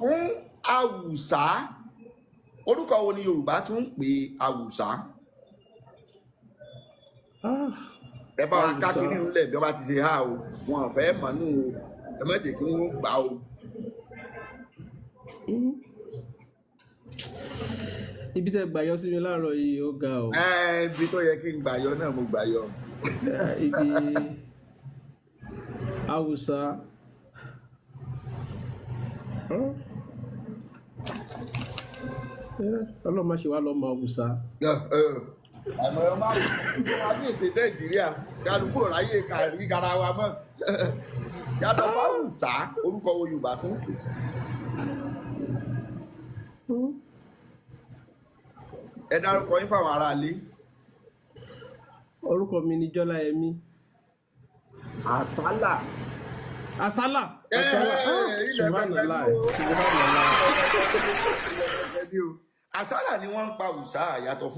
fún ahusa orúkọ wo ni Yorùbá tún ń pè ahusa. ẹ bá wa ká kiri nílẹ̀ bí wọ́n bá ti ṣe há o wọn ò fẹ́ mọ̀ nù o ẹ má jẹ́ kí wọ́n gbà o. Ibi tẹ́ gbà yọ sí mi láàárọ̀ yìí ó ga o. Ibi tó yẹ kí n gbà yọ náà mo gbà yọ. Ibi ahusa. Ọlọ́run má ṣe wá lọ́mọ ahusa. àmọ́ ẹ má bí èsè Nàìjíríà kálukú ráyè kárí garawa mọ́ yàtọ̀ fáwùsà orúkọ wo Yorùbá tún pè. ẹ dárúkọ yín fáwọn aráalé. Orúkọ mi ni Jọláyẹmí. Àsálà. Àsálà. Àsálà ni wọ́n ń pa àwùsá yàtọ̀ fún.